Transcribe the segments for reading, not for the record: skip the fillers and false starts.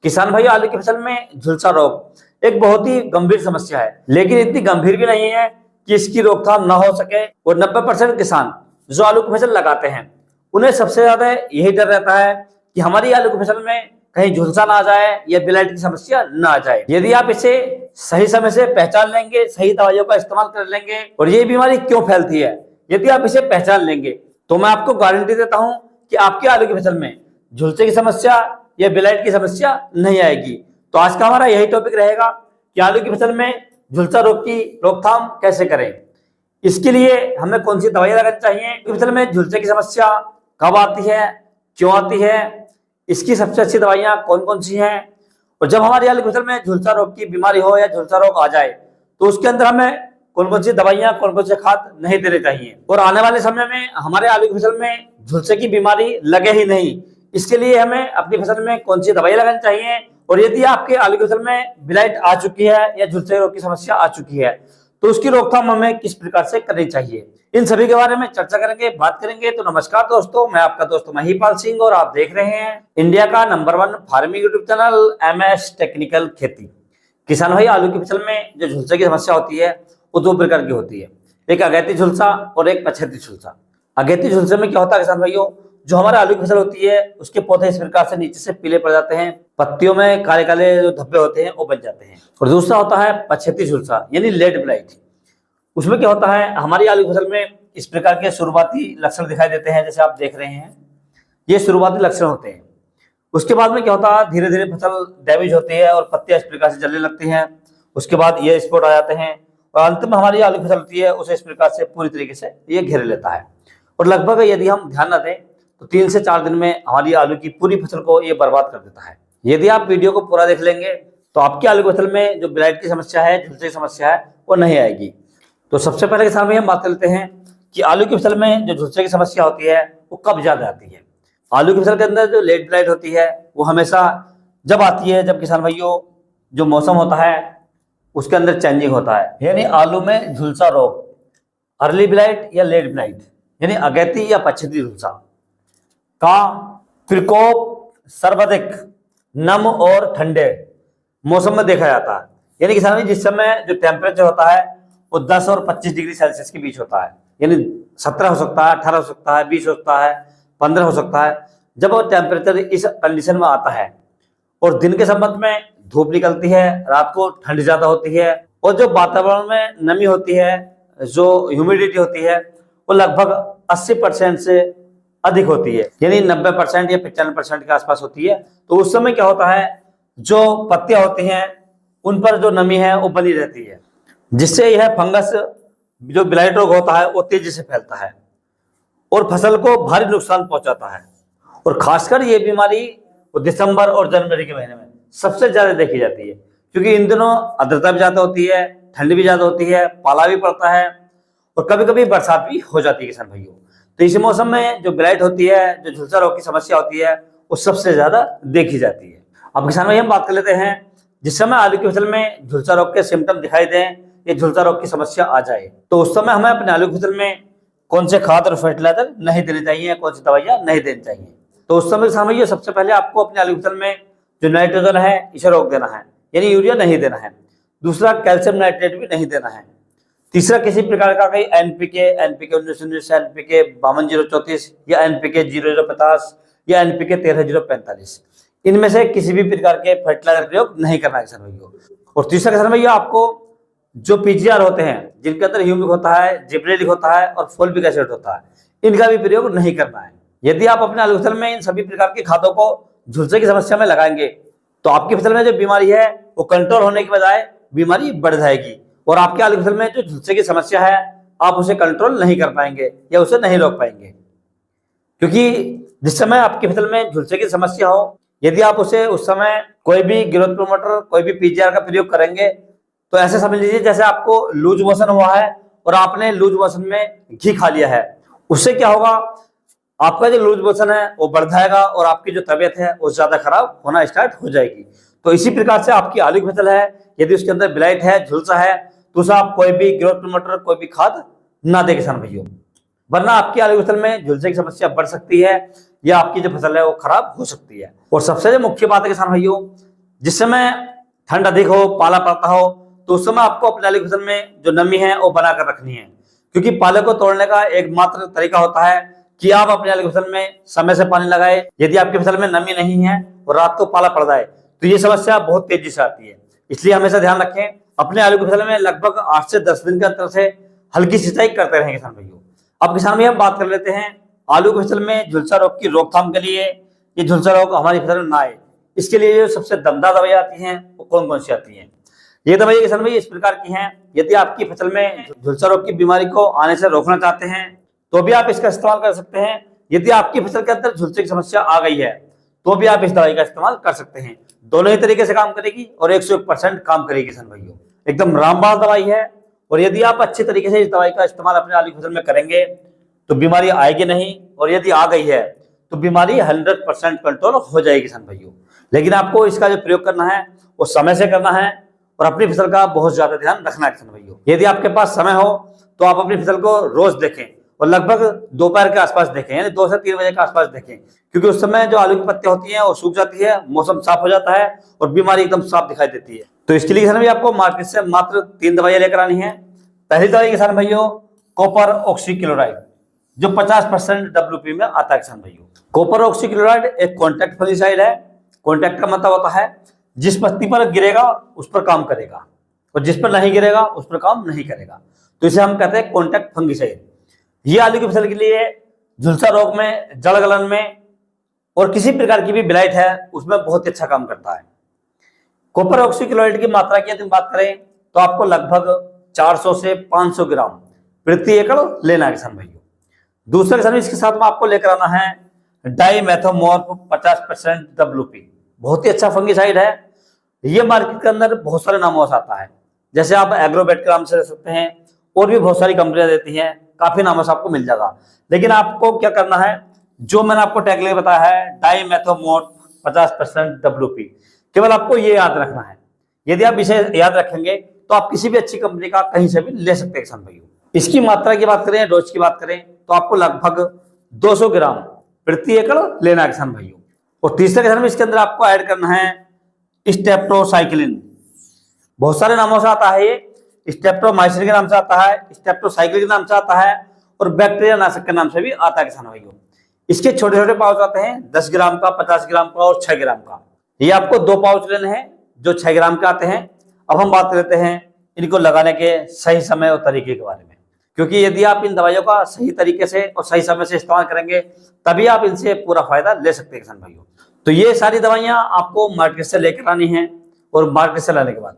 किसान भाई, आलू की फसल में झुलसा रोग एक बहुत ही गंभीर समस्या है, लेकिन इतनी गंभीर भी नहीं है कि इसकी रोकथाम ना हो सके। और 90% किसान जो आलू की फसल लगाते हैं, उन्हें सबसे ज्यादा यही डर रहता है कि हमारी आलू की फसल में कहीं झुलसा ना आ जाए या ब्लाइट की समस्या ना आ जाए। यदि आप इसे सही समय से पहचान लेंगे, सही दवाइयों का इस्तेमाल कर लेंगे, और ये बीमारी क्यों फैलती है, यदि आप इसे पहचान लेंगे तो मैं आपको गारंटी देता हूं कि आपके आलू की फसल में झुलसे की समस्या या ब्लाइट की समस्या नहीं आएगी। तो आज का हमारा यही टॉपिक रहेगा कि आलू की फसल में झुलसा रोग की रोकथाम कैसे करें। इसके लिए हमें कौन सी दवाइयां लगानी चाहिए, फसल में झुलसे की समस्या कब आती है, क्यों आती है, इसकी सबसे अच्छी दवाइयां कौन कौन सी हैं, और जब हमारी आलू की फसल में झुलसा रोग की बीमारी हो या झुलसा रोग आ जाए तो उसके अंदर हमें कौन कौन सी दवाइयां, कौन कौन से खाद नहीं देने चाहिए, और आने वाले समय में हमारे आलू की फसल में झुलसे की बीमारी लगे ही नहीं, इसके लिए हमें अपनी फसल में कौन सी दवाई लगानी चाहिए। और यदि आपके आलू की फसल में ब्लाइट आ चुकी है या झुलसे रोग की समस्या आ चुकी है तो उसकी रोकथाम हमें किस प्रकार से करनी चाहिए, इन सभी के बारे में चर्चा करेंगे, बात करेंगे। तो नमस्कार दोस्तों, मैं आपका दोस्त महिपाल सिंह और आप देख रहे हैं इंडिया का number 1 farming YouTube channel MS technical खेती। किसान भाई, आलू की फसल में जो झुलसे की समस्या होती है वो दो प्रकार की होती है, एक अगैती झुलसा और एक पछेती झुलसा। अगैती झुलसे में क्या होता है किसान भाइयों, जो हमारे आलू की फसल होती है उसके पौधे इस प्रकार से नीचे से पीले पड़ जाते हैं, पत्तियों में काले काले जो धब्बे होते हैं वो बन जाते हैं। और दूसरा होता है पछेती झुलसा यानी लेट ब्लाइट। उसमें क्या होता है, हमारी आलू की फसल में इस प्रकार के शुरुआती लक्षण दिखाई देते हैं, जैसे आप देख रहे हैं ये शुरुआती लक्षण होते हैं। उसके बाद में क्या होता है, धीरे धीरे फसल डैमेज होती है और पत्तियां इस प्रकार से जलने लगती हैं। उसके बाद ये स्पॉट आ जाते हैं और अंत में हमारी आलू की फसल होती है उसे इस प्रकार से पूरी तरीके से ये घेर लेता है। और लगभग यदि हम ध्यान न दें तो 3 से 4 दिन में हमारी आलू की पूरी फसल को ये बर्बाद कर देता है। यदि आप वीडियो को पूरा देख लेंगे तो आपकी आलू की फसल में जो ब्लाइट की समस्या है, झुलसे की समस्या है, वो नहीं आएगी। तो सबसे पहले किसान भाई हम बात करते हैं कि आलू की फसल में जो झुलसे की समस्या होती है वो कब ज्यादा आती है। आलू की फसल के अंदर जो लेट ब्लाइट होती है वो हमेशा जब आती है जब किसान भाइयों जो मौसम होता है उसके अंदर चेंजिंग होता है, यानी आलू में झुलसा रोग, अर्ली ब्लाइट या लेट ब्लाइट यानी अगैती या पछेती झुलसा का प्रकोप सर्वाधिक नम और ठंडे मौसम में देखा जाता है। यानी किसान भाई जिस समय जो टेम्परेचर होता है वो 10 और 25 डिग्री सेल्सियस के बीच होता है, यानी 17 हो सकता है, 18 हो सकता है, 20 हो सकता है, 15 हो सकता है। जब वो टेम्परेचर इस कंडीशन में आता है और दिन के संबंध में धूप निकलती है, रात को ठंड ज्यादा होती है, और जो वातावरण में नमी होती है, जो ह्यूमिडिटी होती है, वो लगभग 80% से अधिक होती है, यानी 90% या 95% के आसपास होती है। तो उस समय क्या होता है, जो पत्तियां होती हैं उन पर जो नमी है वो बनी रहती है, जिससे यह फंगस जो ब्लाइट रोग होता है वो तेजी से फैलता है और फसल को भारी नुकसान पहुंचाता है। और खासकर ये बीमारी दिसंबर और जनवरी के महीने में सबसे ज्यादा देखी जाती है, क्योंकि इन दिनों आर्द्रता भी ज्यादा होती है, ठंड भी ज्यादा होती है, पाला भी पड़ता है और कभी कभी बरसात भी हो जाती है किसान भाइयों। तो इस मौसम में जो ब्लाइट होती है, जो झुलसा रोग की समस्या होती है, वो सबसे ज्यादा देखी जाती है। अब किसान भाई हम बात कर लेते हैं जिस समय आलू की फसल में झुलसा रोग के सिम्टम दिखाई दें, ये झुलसा रोग की समस्या आ जाए, तो उस समय हमें अपने आलू की फसल में कौन से खाद और फर्टिलाइजर नहीं देने चाहिए, कौन सी दवाइयां नहीं देनी चाहिए। तो उस समय समझिए सबसे पहले आपको अपने आलू की फसल में जो नाइट्रोजन है इसे रोक देना है, यानी यूरिया नहीं देना है। दूसरा, कैल्शियम नाइट्रेट भी नहीं देना है। तीसरा, किसी प्रकार का कोई NPK 1919, NPK 5234 या NPK 0050 या NPK 13045, इनमें से किसी भी प्रकार के फर्टिलाइजर प्रयोग नहीं करना है किसान भाइयों। और तीसरा किसान भैया, आपको जो PGR होते हैं जिनके अंदर ह्यूमिक होता है, जिब्रेलिक होता है और फोलिक एसिड होता है, इनका भी प्रयोग नहीं करना है। यदि आप अपने आलू फसल में इन सभी प्रकार के खादों को झुलसे की समस्या में लगाएंगे तो आपकी फसल में जो बीमारी है वो कंट्रोल होने के बजाय बीमारी बढ़ जाएगी, और आपके आलू फसल में जो झुलसे की समस्या है आप उसे कंट्रोल नहीं कर पाएंगे या उसे नहीं रोक पाएंगे। क्योंकि जिस समय आपकी फसल में झुलसे की समस्या हो, यदि आप उसे उस समय कोई भी ग्रोथ प्रोमोटर, कोई भी PGR का प्रयोग करेंगे तो ऐसे समझ लीजिए जैसे आपको लूज मोशन हुआ है और आपने लूज मोशन में घी खा लिया है। उससे क्या होगा, आपका जो लूज मोशन है वो बढ़ जाएगा और आपकी जो तबीयत है वो ज्यादा खराब होना स्टार्ट हो जाएगी। तो इसी प्रकार से आपकी आलू की फसल है, यदि उसके अंदर ब्लाइट है, झुलसा है, तो उसे आप कोई भी ग्रोथ प्रमोटर, कोई भी खाद ना दे किसान भाइयों, वरना आपकी आलू की फसल में झुलसे की समस्या बढ़ सकती है या आपकी जो फसल है वो खराब हो सकती है। और सबसे जो मुख्य बात है किसान भाइयों, जिस समय ठंड अधिक हो, पाला पड़ता हो, तो उस समय आपको अपने आलू की फसल में जो नमी है वो बनाकर रखनी है, क्योंकि पाले को तोड़ने का एकमात्र तरीका होता है कि आप अपने आलू की फसल में समय से पानी लगाए। यदि आपकी फसल में नमी नहीं है और रात को पाला पड़ जाए तो ये समस्या बहुत तेजी से आती है। इसलिए हमेशा ध्यान रखें, अपने आलू की फसल में लगभग 8 से 10 दिन के अंतर से हल्की सिंचाई करते रहें किसान भाइयों। अब किसान भाई हम बात कर लेते हैं आलू की फसल में झुलसा रोग की रोकथाम के लिए, ये झुलसा रोग हमारी फसल में ना आए इसके लिए जो सबसे दमदार दवाई आती हैं वो कौन कौन सी आती हैं। ये दवाई किसान भाई इस प्रकार की हैं, यदि आपकी फसल में झुलसा रोग की बीमारी को आने से रोकना चाहते हैं तो भी आप इसका इस्तेमाल कर सकते हैं। यदि आपकी फसल के अंदर झुलसे की समस्या आ गई है तो भी आप इस दवाई का इस्तेमाल कर सकते हैं। दोनों ही तरीके से काम करेगी और 101% काम करेगी किसान भाइयों। एकदम रामबाण दवाई है और यदि आप अच्छे तरीके से इस दवाई का इस्तेमाल अपने आलू की फसल में करेंगे तो बीमारी आएगी नहीं, और यदि आ गई है तो बीमारी 100% कंट्रोल हो जाएगी किसान भाइयों। लेकिन आपको इसका जो प्रयोग करना है वो समय से करना है और अपनी फसल का बहुत ज्यादा ध्यान रखना है किसान भाइयों। यदि आपके पास समय हो तो आप अपनी फसल को रोज देखें और लगभग दोपहर के आसपास देखें, यानी 2 से 3 बजे के आसपास देखें, क्योंकि उस समय जो आलू की पत्तियां होती हैं वो सूख जाती है, मौसम साफ हो जाता है और बीमारी एकदम साफ दिखाई देती है। तो इसके लिए किसान भाई आपको मार्केट से मात्र 3 दवाइयां लेकर आनी है। पहली दवाई किसान भाइयों कॉपर ऑक्सीक्लोराइड, जो 50% WP में आता है किसान भाइयों। कॉपर ऑक्सीक्लोराइड एक कॉन्टैक्ट फंगिसाइड है। कॉन्टैक्ट का मतलब होता है जिस पत्ती पर गिरेगा उस पर काम करेगा और जिस पर नहीं गिरेगा उस पर काम नहीं करेगा, तो इसे हम कहते हैं कॉन्टैक्ट फंगिसाइड। ये आलू की फसल के लिए झुलसा रोग में, जड़ गलन में और किसी प्रकार की भी ब्लाइट है उसमें बहुत ही अच्छा काम करता है। कॉपर ऑक्सीक्लोराइड की मात्रा की यदि बात करें तो आपको लगभग 400 से 500 ग्राम प्रति एकड़ लेना है किसान भाइयों। दूसरा किसान इसके साथ में आपको लेकर आना है डाइमेथोमोर्फ 50% WP, बहुत ही अच्छा फंगिसाइड है। ये मार्केट के अंदर बहुत सारे नामों से आता है, जैसे आप एग्रोवेट के नाम से ले सकते हैं, और भी बहुत सारी कंपनियां देती हैं, काफी नामों से आपको मिल जाएगा। लेकिन आपको क्या करना है, जो मैंने आपको टैग लेके बताया है डाइमेथोमोर्फ 50% WP, केवल आपको ये याद रखना है। यदि आप इसे याद रखेंगे तो आप किसी भी अच्छी कंपनी का कहीं से भी ले सकते हैं किसान भाइयों। इसकी मात्रा की बात करें, डोज की बात करें तो आपको लगभग 200 ग्राम प्रति एकड़ लेना है किसान भाइयों। और तीसरे किसान में इसके अंदर आपको ऐड करना है स्टेप्टोसाइक्लिन, बहुत सारे नामों से आता है, ये स्टेप्टोमाइसिन के नाम से आता है, स्टेप्टोसाइक्लिन के नाम से आता है और बैक्टीरिया नाशक के नाम से भी आता है किसान भाइयों। इसके छोटे छोटे पाउच आते हैं 10 ग्राम का, 50 ग्राम का और 6 ग्राम का। ये आपको 2 पाउच लेने हैं जो 6 ग्राम के आते हैं। अब हम बात करते हैं इनको लगाने के सही समय और तरीके के बारे में, क्योंकि यदि आप इन दवाइयों का सही तरीके से और सही समय से इस्तेमाल करेंगे तभी आप इनसे पूरा फायदा ले सकते हैं किसान भाइयों। तो ये सारी दवाइयां आपको मार्केट से लेकर आनी है और मार्केट से लाने के बाद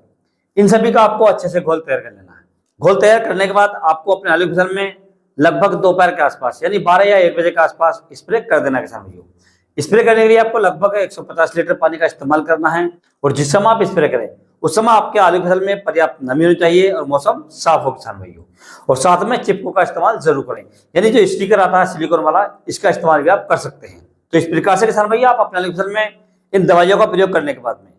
इन सभी का आपको अच्छे से घोल तैयार कर लेना है। घोल तैयार करने के बाद आपको अपने आलू की फसल में लगभग दोपहर के आसपास यानी 12 या 1 बजे के आसपास स्प्रे कर देना किसान भाइयों। स्प्रे करने के लिए आपको लगभग 150 लीटर पानी का इस्तेमाल करना है और जिस समय आप स्प्रे करें उस समय आपके आलू की फसल में पर्याप्त नमी होनी चाहिए और मौसम साफ हो किसान भाइयों। और साथ में चिपको का इस्तेमाल जरूर करें, यानी जो स्टिकर आता है सिलिकॉन वाला, इसका इस्तेमाल भी आप कर सकते हैं। तो इस प्रकार से किसान भैया आप अपने आलू की फसल में इन दवाइयों का प्रयोग करने के बाद में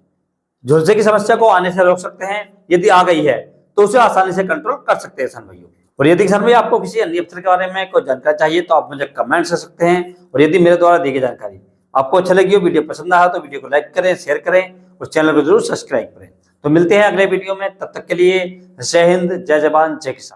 झुलसे की समस्या को आने से रोक सकते हैं। यदि आ गई है तो उसे आसानी से कंट्रोल कर सकते हैं किसान भाइयों। और यदि किसान भैया आपको किसी अन्य फसल के बारे में कोई जानकारी चाहिए तो आप मुझे कमेंट कर सकते हैं। और यदि मेरे द्वारा दी गई जानकारी आपको अच्छा लगी हो, वीडियो पसंद आया तो वीडियो को लाइक करें, शेयर करें और चैनल को जरूर सब्सक्राइब करें। तो मिलते हैं अगले वीडियो में, तब तक के लिए जय हिंद, जय जवान, जय किसान।